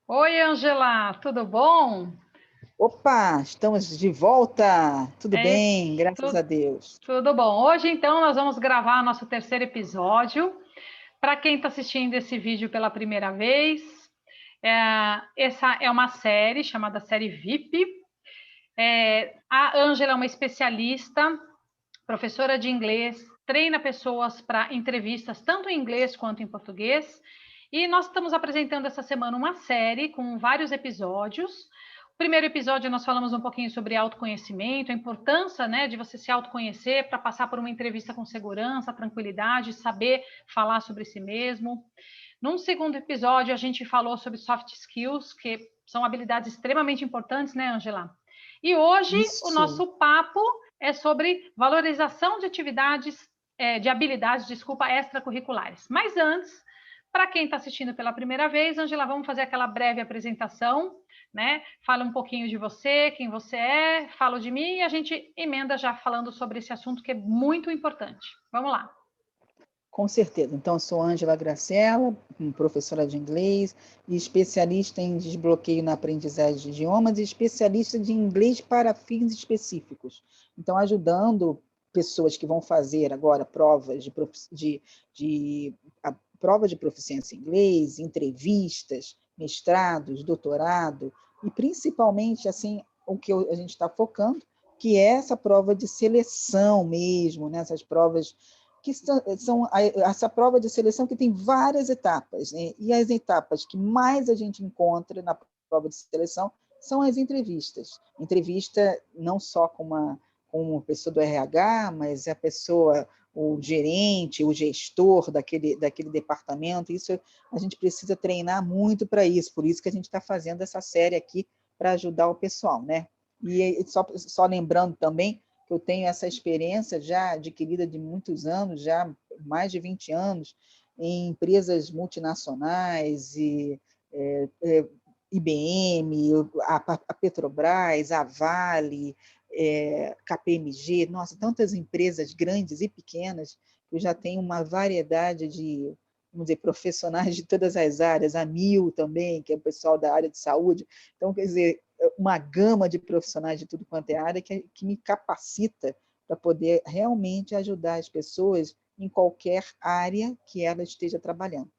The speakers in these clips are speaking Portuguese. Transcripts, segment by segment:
Oi, Angela, tudo bom? Opa, estamos de volta. Tudo É isso, bem, graças a tu- Deus. tudo bom. Hoje, então, nós vamos gravar nosso terceiro episódio. Para quem está assistindo esse vídeo pela primeira vez, essa é uma série chamada Série VIP. A Angela é uma especialista, professora de inglês, treina pessoas para entrevistas, tanto em inglês quanto em português. E nós estamos apresentando essa semana uma série com vários episódios. O primeiro episódio nós falamos um pouquinho sobre autoconhecimento, a importância, né, de você se autoconhecer para passar por uma entrevista com segurança, tranquilidade, saber falar sobre si mesmo. Num segundo episódio, a gente falou sobre soft skills, que são habilidades extremamente importantes, né, Angela? E hoje o Isso. nosso papo é sobre valorização de atividades, de habilidades, desculpa, extracurriculares. Mas antes, para quem está assistindo pela primeira vez, Angela, vamos fazer aquela breve apresentação, né? Fala um pouquinho de você, quem você é, falo de mim e a gente emenda já falando sobre esse assunto que é muito importante. Vamos lá. Com certeza. Então, eu sou Ângela Gracella, professora de inglês e especialista em desbloqueio na aprendizagem de idiomas e especialista de inglês para fins específicos. Então, ajudando pessoas que vão fazer agora provas a prova de proficiência em inglês, entrevistas, mestrados, doutorado, e principalmente assim o que a gente está focando, que é essa prova de seleção mesmo, né? Essas provas que são essa prova de seleção que tem várias etapas, né? E as etapas que mais a gente encontra na prova de seleção são as entrevistas. Entrevista não só com uma pessoa do RH, mas a pessoa, o gerente, o gestor daquele departamento. Isso a gente precisa treinar muito para isso, por isso que a gente está fazendo essa série aqui para ajudar o pessoal, né? E só lembrando também que eu tenho essa experiência já adquirida de muitos anos, já mais de 20 anos, em empresas multinacionais, IBM, a Petrobras, a Vale, KPMG, nossa, tantas empresas grandes e pequenas, que eu já tenho uma variedade de, vamos dizer, profissionais de todas as áreas, a Mil também, que é o pessoal da área de saúde. Então, quer dizer, uma gama de profissionais de tudo quanto é área que me capacita para poder realmente ajudar as pessoas em qualquer área que ela esteja trabalhando,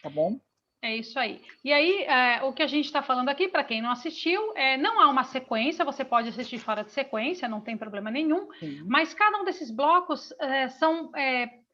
tá bom? É isso aí. E aí, o que a gente está falando aqui, para quem não assistiu, não há uma sequência, você pode assistir fora de sequência, não tem problema nenhum, Sim. mas cada um desses blocos são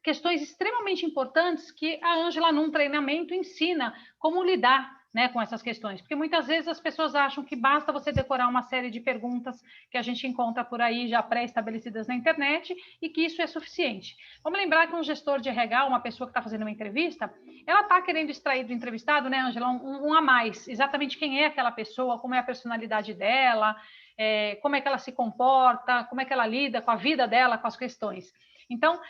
questões extremamente importantes que a Ângela, num treinamento, ensina como lidar, né, com essas questões. Porque muitas vezes as pessoas acham que basta você decorar uma série de perguntas que a gente encontra por aí já pré-estabelecidas na internet e que isso é suficiente. Vamos lembrar que um gestor de RH, uma pessoa que está fazendo uma entrevista, ela está querendo extrair do entrevistado, né, Angela, um a mais, exatamente quem é aquela pessoa, como é a personalidade dela, como é que ela se comporta, como é que ela lida com a vida dela, com as questões. Então,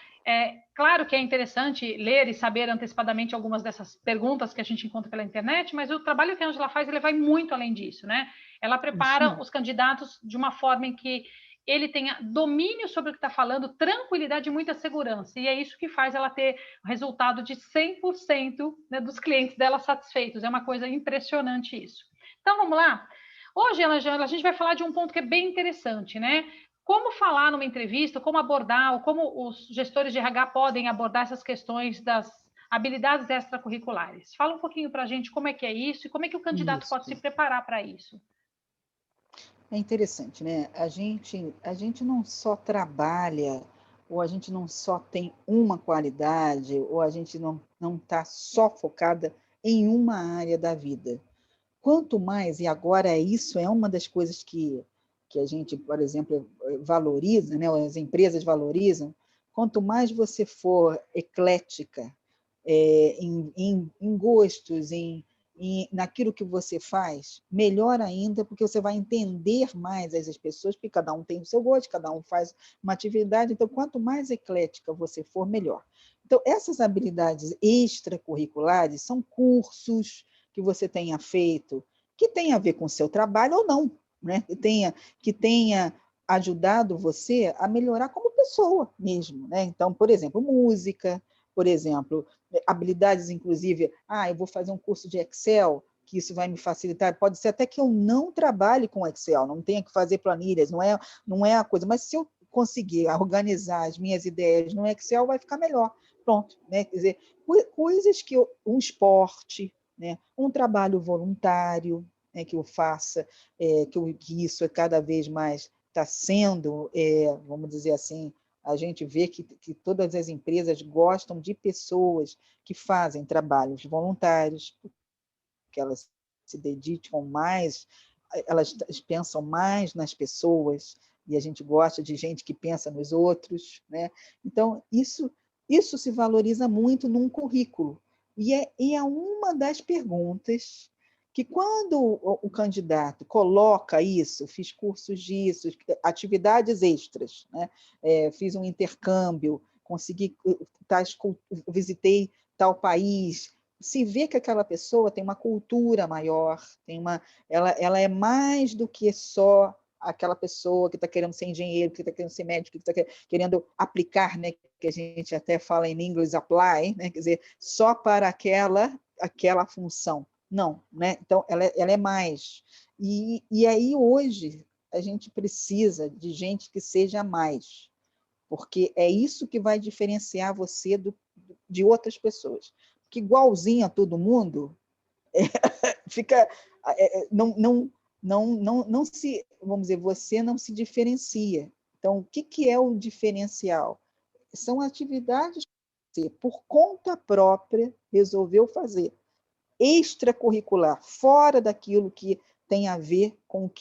claro que é interessante ler e saber antecipadamente algumas dessas perguntas que a gente encontra pela internet, mas o trabalho que a Angela faz, ele vai muito além disso, né? Ela Isso prepara mesmo. os candidatos de uma forma em que ele tenha domínio sobre o que está falando, tranquilidade e muita segurança. E é isso que faz ela ter o resultado de 100%, né, dos clientes dela satisfeitos. É uma coisa impressionante isso. Então, vamos lá? Hoje, Angela, a gente vai falar de um ponto que é bem interessante, né? Como falar numa entrevista, como abordar, ou como os gestores de RH podem abordar essas questões das habilidades extracurriculares. Fala um pouquinho para a gente como é que é isso e como é que o candidato pode se Isso. preparar para isso. É interessante, né? A gente não só trabalha, ou a gente não só tem uma qualidade, ou a gente não está só focada em uma área da vida. Quanto mais, e agora isso é uma das coisas que a gente, por exemplo, valoriza, né? As empresas valorizam, quanto mais você for eclética em gostos, naquilo que você faz, melhor ainda, porque você vai entender mais as pessoas, porque cada um tem o seu gosto, cada um faz uma atividade, então quanto mais eclética você for, melhor. Então, essas habilidades extracurriculares são cursos que você tenha feito, que tenha a ver com o seu trabalho ou não, né? Que tenha ajudado você a melhorar como pessoa mesmo, né? Então, por exemplo, música, por exemplo, habilidades, inclusive, eu vou fazer um curso de Excel, que isso vai me facilitar. Pode ser até que eu não trabalhe com Excel, não tenha que fazer planilhas, não é a coisa, mas se eu conseguir organizar as minhas ideias no Excel, vai ficar melhor. Pronto, né? Quer dizer, coisas que um esporte, né? Um trabalho voluntário, né? Que eu faça, que isso é cada vez mais está sendo, vamos dizer assim, a gente vê que todas as empresas gostam de pessoas que fazem trabalhos voluntários, porque elas se dedicam mais, elas pensam mais nas pessoas, e a gente gosta de gente que pensa nos outros, né? Então, isso se valoriza muito num currículo. E é uma das perguntas que, quando o candidato coloca isso, fiz cursos disso, atividades extras, né? Fiz um intercâmbio, visitei tal país, se vê que aquela pessoa tem uma cultura maior, ela é mais do que só aquela pessoa que está querendo ser engenheiro, que está querendo ser médico, que está querendo aplicar, né, que a gente até fala em inglês apply, né, quer dizer, só para aquela função. Não, né? Então, ela é mais. E aí, hoje, a gente precisa de gente que seja mais, porque é isso que vai diferenciar você de outras pessoas. Que igualzinho a todo mundo, fica, não se, vamos dizer, você não se diferencia. Então, o que é o diferencial? São atividades que você, por conta própria, resolveu fazer, extracurricular, fora daquilo que tem a ver com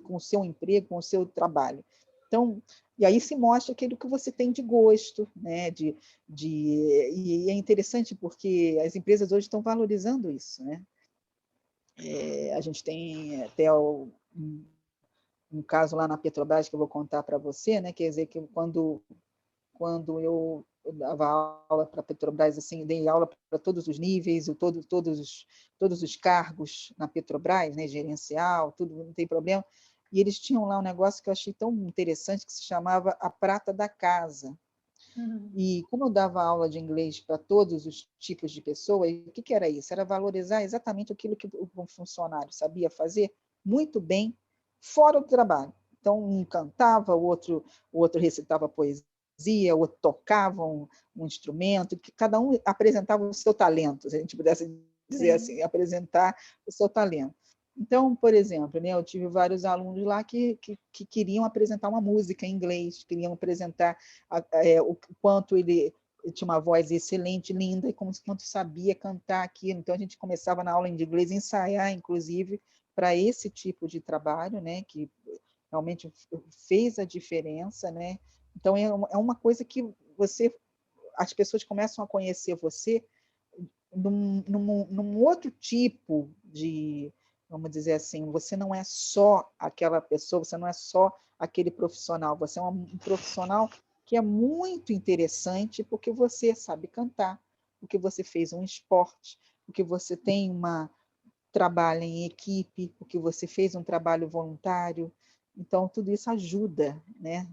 o seu emprego, com o seu trabalho. Então, e aí se mostra aquilo que você tem de gosto, né? E é interessante porque as empresas hoje estão valorizando isso, né? A gente tem até um caso lá na Petrobras que eu vou contar para você, né? Quer dizer, que quando eu dava aula para a Petrobras, assim, dei aula para todos os níveis, todos os cargos na Petrobras, né, gerencial, tudo, não tem problema. E eles tinham lá um negócio que eu achei tão interessante, que se chamava a prata da casa. Uhum. E como eu dava aula de inglês para todos os tipos de pessoas, o que era isso? Era valorizar exatamente aquilo que o funcionário sabia fazer muito bem fora do trabalho. Então, um cantava, o outro recitava poesia, o outro tocava um instrumento, que cada um apresentava o seu talento, se a gente pudesse dizer assim, apresentar o seu talento. Então, por exemplo, né, eu tive vários alunos lá que queriam apresentar uma música em inglês, queriam apresentar o quanto ele tinha uma voz excelente, linda, e quanto sabia cantar aquilo. Então, a gente começava na aula de inglês a ensaiar, inclusive, para esse tipo de trabalho, né, que realmente fez a diferença, né? Então, é uma coisa que as pessoas começam a conhecer você num outro tipo de, vamos dizer assim, você não é só aquela pessoa, você não é só aquele profissional, você é um profissional que é muito interessante porque você sabe cantar, porque você fez um esporte, porque você tem trabalha em equipe, porque você fez um trabalho voluntário. Então, tudo isso ajuda, né,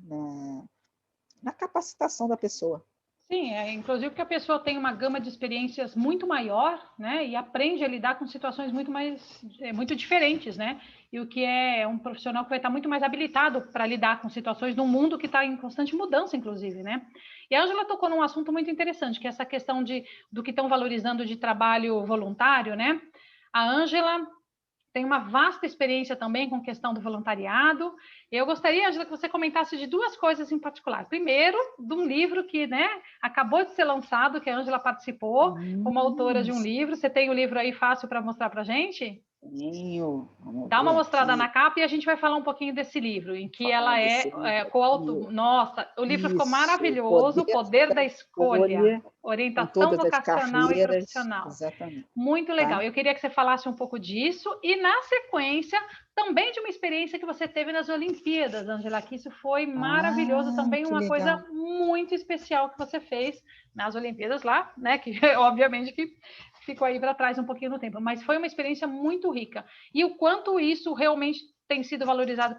na capacitação da pessoa. Sim, inclusive porque a pessoa tem uma gama de experiências muito maior, né, e aprende a lidar com situações muito diferentes, né, e o que é um profissional que vai estar muito mais habilitado para lidar com situações num mundo que está em constante mudança, inclusive, né. E a Ângela tocou num assunto muito interessante, que é essa questão do que estão valorizando de trabalho voluntário, né. A Ângela tem uma vasta experiência também com questão do voluntariado. Eu gostaria, Ângela, que você comentasse de duas coisas em particular. Primeiro, de um livro que, né, acabou de ser lançado, que a Ângela participou como autora de um livro. Você tem o livro aí fácil para mostrar para a gente? Tenho, vamos Dá ver uma mostrada aqui. na capa e a gente vai falar um pouquinho desse livro, em que Falar ela desse livro coautora. aqui. Nossa, o livro ficou Isso, o maravilhoso, O poder Poder da da Escolha, escolha em Orientação todas as Vocacional e carreiras, Profissional. exatamente, Muito legal. tá? Eu queria que você falasse um pouco disso e, na sequência, também de uma experiência que você teve nas Olimpíadas, Angela, que isso foi maravilhoso, Ah, também que uma coisa legal. muito especial que você fez nas Olimpíadas lá, né? Que obviamente que ficou aí para trás um pouquinho no tempo, mas foi uma experiência muito rica. E o quanto isso realmente tem sido valorizado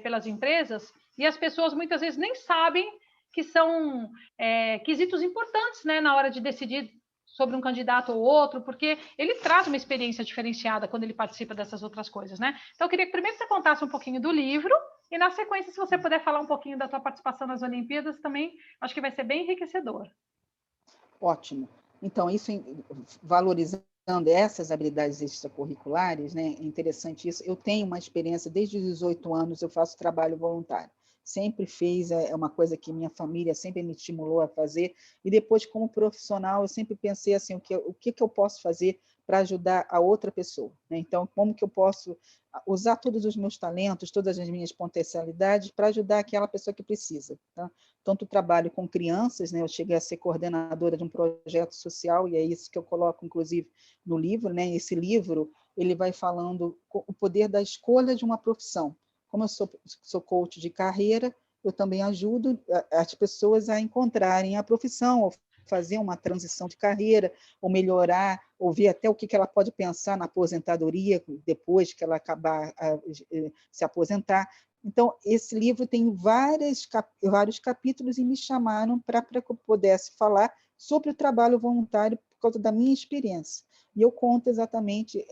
pelas empresas e as pessoas muitas vezes nem sabem que são quesitos importantes, né, na hora de decidir sobre um candidato ou outro, porque ele traz uma experiência diferenciada quando ele participa dessas outras coisas, né? Então, eu queria que primeiro você contasse um pouquinho do livro, e na sequência, se você puder falar um pouquinho da tua participação nas Olimpíadas, também acho que vai ser bem enriquecedor. Ótimo. Então, valorizando essas habilidades extracurriculares, né, é interessante isso. Eu tenho uma experiência, desde os 18 anos, eu faço trabalho voluntário. Sempre fiz, é uma coisa que minha família sempre me estimulou a fazer. E depois, como profissional, eu sempre pensei assim, o que eu posso fazer para ajudar a outra pessoa, né? Então, como que eu posso usar todos os meus talentos, todas as minhas potencialidades para ajudar aquela pessoa que precisa, tá? Tanto trabalho com crianças, né? Eu cheguei a ser coordenadora de um projeto social, e é isso que eu coloco, inclusive, no livro, né? Esse livro, ele vai falando o poder da escolha de uma profissão. Como eu sou coach de carreira, eu também ajudo as pessoas a encontrarem a profissão, ou fazer uma transição de carreira, ou melhorar, ou ver até o que ela pode pensar na aposentadoria, depois que ela acabar se aposentar. Então, esse livro tem vários capítulos, e me chamaram para que eu pudesse falar sobre o trabalho voluntário por causa da minha experiência. E eu conto exatamente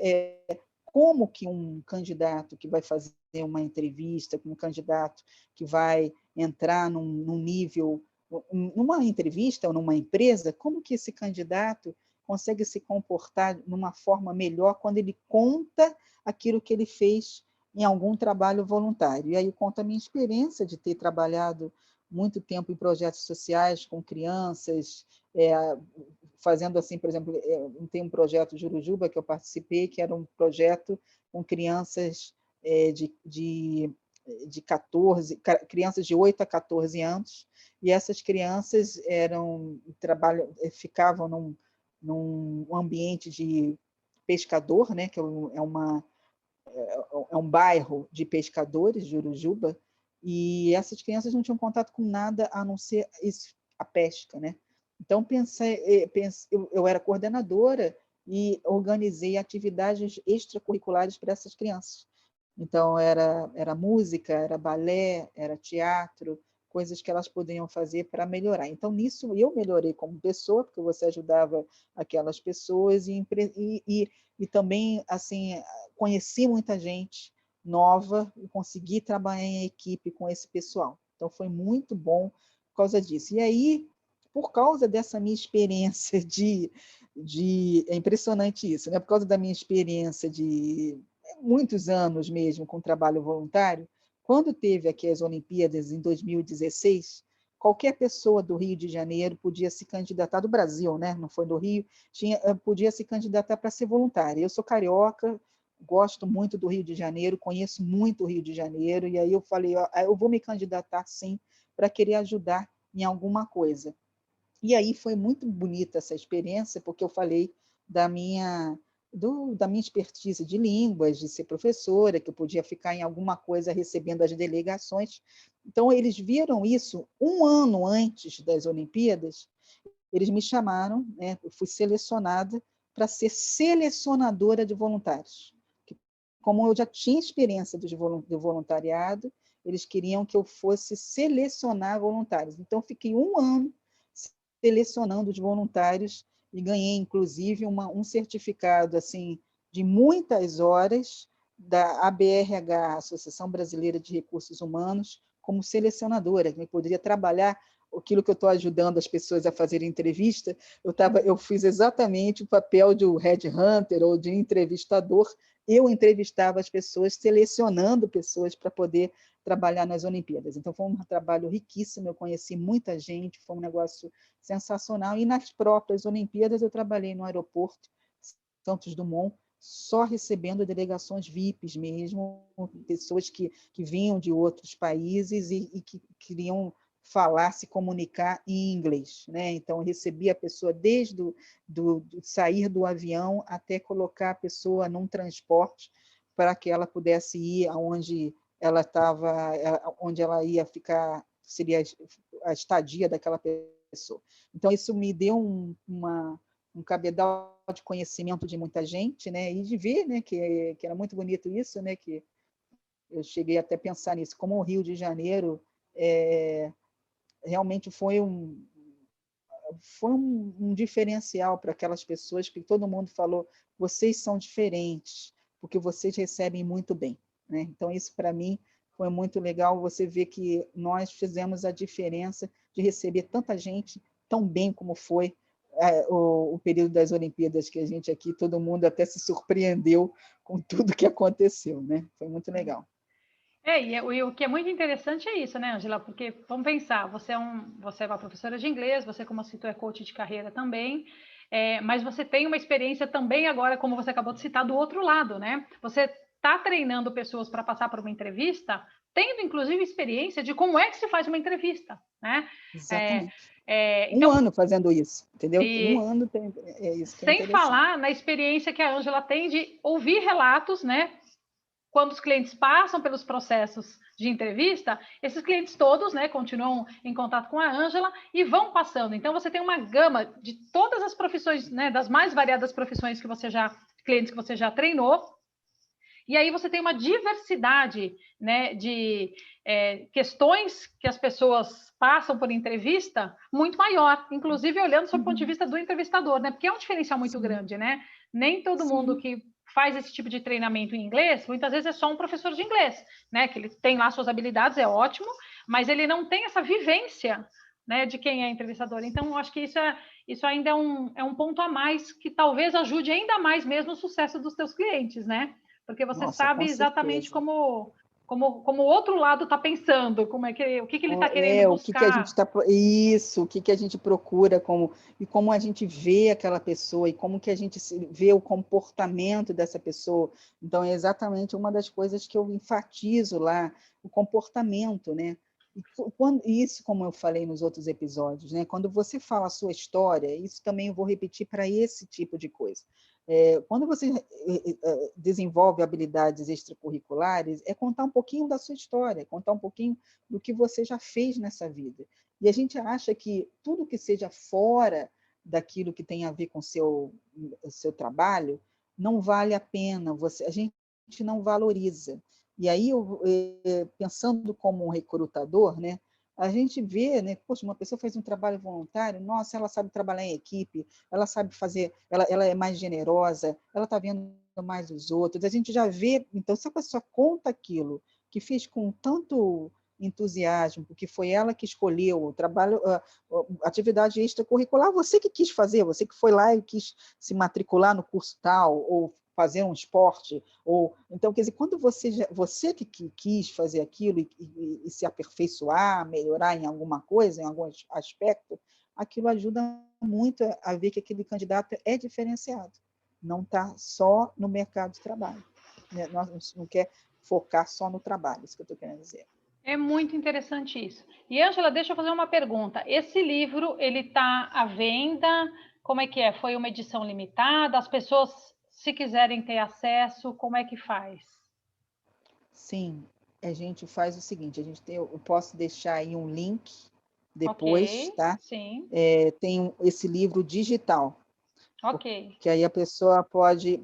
como que um candidato que vai fazer uma entrevista, um candidato que vai entrar num nível, numa entrevista ou numa empresa, como que esse candidato consegue se comportar de uma forma melhor quando ele conta aquilo que ele fez em algum trabalho voluntário. E aí eu conto a minha experiência de ter trabalhado muito tempo em projetos sociais com crianças, fazendo assim, por exemplo, tem um projeto Jurujuba que eu participei, que era um projeto com crianças de 14, crianças de 8 a 14 anos, e essas crianças ficavam num ambiente de pescador, né, que é um bairro de pescadores, Jurujuba, e essas crianças não tinham contato com nada a não ser a pesca, né? Então, eu era coordenadora e organizei atividades extracurriculares para essas crianças. Então, era música, era balé, era teatro, coisas que elas poderiam fazer para melhorar. Então, nisso, eu melhorei como pessoa, porque você ajudava aquelas pessoas, e também, assim, conheci muita gente nova e consegui trabalhar em equipe com esse pessoal. Então, foi muito bom por causa disso. E aí, por causa dessa minha experiência é impressionante isso, né? Por causa da minha experiência de muitos anos mesmo com trabalho voluntário, quando teve aqui as Olimpíadas em 2016, qualquer pessoa do Rio de Janeiro podia se candidatar, do Brasil, né? Não foi do Rio, podia se candidatar para ser voluntária. Eu sou carioca, gosto muito do Rio de Janeiro, conheço muito o Rio de Janeiro, e aí eu falei, ó, eu vou me candidatar sim, para querer ajudar em alguma coisa. E aí foi muito bonita essa experiência, porque eu falei da minha, da minha expertise de línguas, de ser professora, que eu podia ficar em alguma coisa recebendo as delegações. Então, eles viram isso um ano antes das Olimpíadas, eles me chamaram, né, eu fui selecionada para ser selecionadora de voluntários. Como eu já tinha experiência do voluntariado, eles queriam que eu fosse selecionar voluntários. Então, fiquei um ano selecionando os voluntários e ganhei, inclusive, um certificado assim de muitas horas da ABRH, Associação Brasileira de Recursos Humanos, como selecionadora, que poderia trabalhar aquilo que eu estou ajudando as pessoas a fazerem entrevista, eu fiz exatamente o papel de headhunter ou de entrevistador. Eu entrevistava as pessoas, selecionando pessoas para poder trabalhar nas Olimpíadas. Então, foi um trabalho riquíssimo, eu conheci muita gente, foi um negócio sensacional. E nas próprias Olimpíadas, eu trabalhei no aeroporto Santos Dumont, só recebendo delegações VIPs mesmo, pessoas que vinham de outros países e que queriam falar, se comunicar em inglês, né? Então, eu recebia a pessoa desde do sair do avião até colocar a pessoa num transporte para que ela pudesse ir aonde ela estava, onde ela ia ficar, seria a estadia daquela pessoa. Então, isso me deu um cabedal de conhecimento de muita gente, né? E de ver, né, que era muito bonito isso, né? Que eu cheguei até a pensar nisso, como o Rio de Janeiro realmente foi foi um diferencial para aquelas pessoas, porque todo mundo falou, vocês são diferentes, porque vocês recebem muito bem, né? Então, isso para mim foi muito legal, você ver que nós fizemos a diferença de receber tanta gente tão bem como foi o período das Olimpíadas, que a gente aqui, todo mundo até se surpreendeu com tudo que aconteceu, né? Foi muito legal. E o que é muito interessante é isso, né, Angela? Porque vamos pensar, você é uma professora de inglês, você, como citou, é coach de carreira também, mas você tem uma experiência também agora, como você acabou de citar, do outro lado, né? Você está treinando pessoas para passar por uma entrevista, tendo inclusive experiência de como é que se faz uma entrevista, né? Exatamente. Então, 1 ano fazendo isso, entendeu? 1 e ano é isso que é sem interessante. falar na experiência que a Angela tem de ouvir relatos, né? Quando os clientes passam pelos processos de entrevista, esses clientes todos, né, continuam em contato com a Ângela e vão passando. Então, você tem uma gama de todas as profissões, né, das mais variadas profissões clientes que você já treinou. E aí você tem uma diversidade, né, de questões que as pessoas passam por entrevista muito maior, inclusive olhando sob o ponto de vista do entrevistador, né? Porque é um diferencial muito grande, né? Nem todo mundo que faz esse tipo de treinamento em inglês, muitas vezes é só um professor de inglês, né? Que ele tem lá suas habilidades, é ótimo, mas ele não tem essa vivência, né, de quem é entrevistador. Então, eu acho que isso ainda é um ponto a mais que talvez ajude ainda mais mesmo o sucesso dos teus clientes, né? Porque você Nossa, sabe com exatamente certeza. como o outro lado está pensando, o que ele está querendo O que que a gente buscar. está... Isso, o que que a gente procura, e como a gente vê aquela pessoa, e como que a gente vê o comportamento dessa pessoa. Então, é exatamente uma das coisas que eu enfatizo lá, o comportamento, né? Isso, como eu falei nos outros episódios, né? Quando você fala a sua história, isso também eu vou repetir para esse tipo de coisa. Quando você desenvolve habilidades extracurriculares, é contar um pouquinho da sua história, contar um pouquinho do que você já fez nessa vida. E a gente acha que tudo que seja fora daquilo que tem a ver com o seu trabalho não vale a pena, a gente não valoriza. E aí, pensando como um recrutador, né, a gente vê, né, poxa, uma pessoa faz um trabalho voluntário, nossa, ela sabe trabalhar em equipe, ela sabe fazer, ela é mais generosa, ela está vendo mais os outros, a gente já vê, então, se a pessoa conta aquilo que fez com tanto entusiasmo, porque foi ela que escolheu o trabalho, a atividade extracurricular, você que quis fazer, você que foi lá e quis se matricular no curso tal, ou fazer um esporte, então, quer dizer, quando você que quis fazer aquilo e se aperfeiçoar, melhorar em alguma coisa, em algum aspecto, aquilo ajuda muito a ver que aquele candidato é diferenciado, não está só no mercado de trabalho, né? Nós não quer focar só no trabalho, isso que eu estou querendo dizer. É muito interessante isso. E, Ângela, deixa eu fazer uma pergunta. Esse livro, ele está à venda? Como é que é? Foi uma edição limitada? As pessoas, se quiserem ter acesso, como é que faz? Sim, a gente faz o seguinte, eu posso deixar aí um link Ok, depois, tá? sim. Tem esse livro digital, Ok. que aí a pessoa pode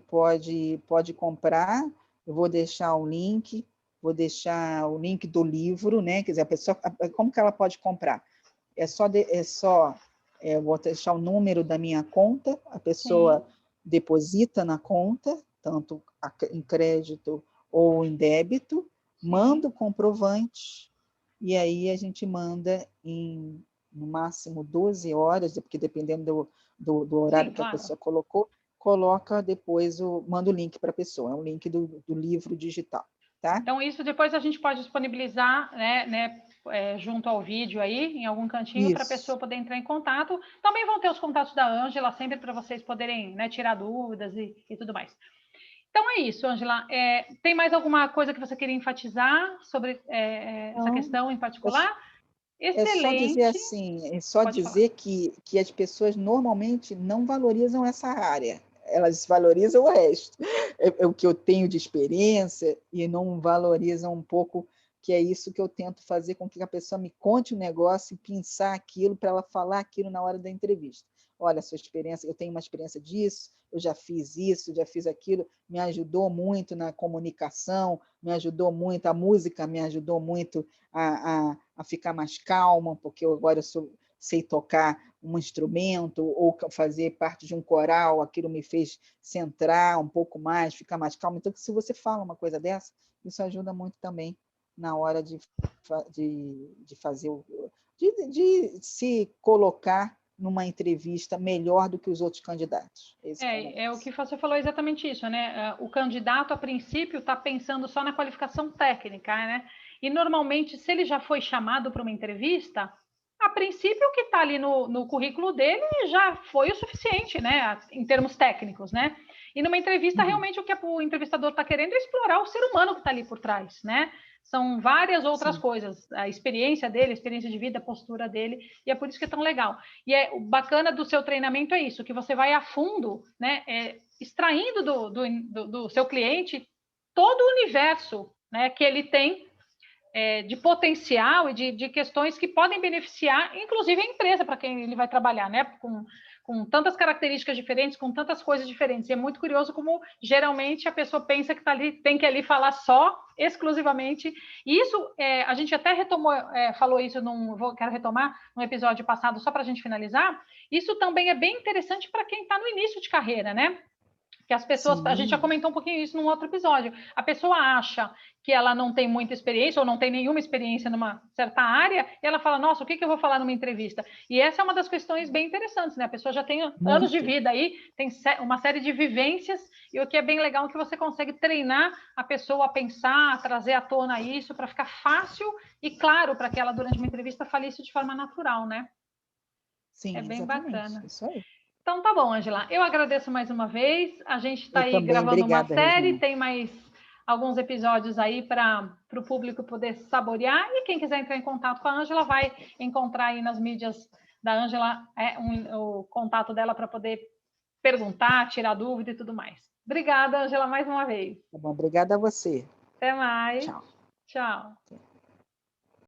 comprar, eu vou deixar vou deixar o link do livro, né? Quer dizer, a pessoa, como que ela pode comprar? Vou deixar o número da minha conta, a pessoa Sim. deposita na conta, tanto em crédito ou em débito, manda Sim. o comprovante, e aí a gente manda em, no máximo, 12 horas, porque dependendo do horário Sim, que a claro. pessoa colocou, coloca depois, manda o link para a pessoa, é um link do livro digital, tá? Então, isso depois a gente pode disponibilizar, né, junto ao vídeo aí, em algum cantinho, para a pessoa Isso. poder entrar em contato. Também vão ter os contatos da Ângela, sempre para vocês poderem, né, tirar dúvidas e tudo mais. Então é isso, Ângela. Tem mais alguma coisa que você queria enfatizar sobre essa Então, questão em é particular? É só dizer Excelente. assim, é só Pode falar. dizer que as pessoas normalmente não valorizam essa área, elas valorizam o resto. É o que eu tenho de experiência e não valorizam um pouco, que é isso que eu tento fazer com que a pessoa me conte o negócio e pensar aquilo para ela falar aquilo na hora da entrevista. Olha, sua experiência, eu tenho uma experiência disso, eu já fiz isso, já fiz aquilo, me ajudou muito na comunicação, me ajudou muito, a música me ajudou muito a ficar mais calma, porque agora sei tocar um instrumento ou fazer parte de um coral, aquilo me fez centrar um pouco mais, ficar mais calmo. Então, se você fala uma coisa dessa, isso ajuda muito também na hora de fazer, de se colocar numa entrevista melhor do que os outros candidatos. É o que você falou exatamente isso, né? O candidato, a princípio, está pensando só na qualificação técnica, né? E normalmente, se ele já foi chamado para uma entrevista, a princípio, o que está ali no currículo dele já foi o suficiente, né? Em termos técnicos, né? E numa entrevista, realmente, o que o entrevistador está querendo é explorar o ser humano que está ali por trás, né? São várias outras coisas, a experiência dele, a experiência de vida, a postura dele, e é por isso que é tão legal. E o bacana do seu treinamento é isso, que você vai a fundo, né, extraindo do seu cliente todo o universo, né, que ele tem de potencial e de questões que podem beneficiar, inclusive a empresa para quem ele vai trabalhar, né, com tantas características diferentes, com tantas coisas diferentes. E é muito curioso como, geralmente, a pessoa pensa que tem que ali falar só, exclusivamente. E isso, a gente até falou isso, quero retomar, num episódio passado, só para a gente finalizar. Isso também é bem interessante para quem está no início de carreira, né? Que as pessoas, a gente já comentou um pouquinho isso num outro episódio. A pessoa acha que ela não tem muita experiência ou não tem nenhuma experiência numa certa área, e ela fala, nossa, o que eu vou falar numa entrevista? E essa é uma das questões bem interessantes, né? A pessoa já tem anos de vida aí, tem uma série de vivências, e o que é bem legal é que você consegue treinar a pessoa a pensar, a trazer à tona isso, para ficar fácil e claro para que ela, durante uma entrevista, fale isso de forma natural, né? Sim, é bem exatamente. bacana. Isso aí. Então tá bom, Angela. Eu agradeço mais uma vez. A gente está aí também, gravando uma obrigada, série, Regina. tem mais alguns episódios aí para o público poder saborear. E quem quiser entrar em contato com a Angela vai encontrar aí nas mídias da Angela o contato dela para poder perguntar, tirar dúvida e tudo mais. Obrigada, Angela, mais uma vez. Tá bom, obrigada a você. Até mais. Tchau. Tchau.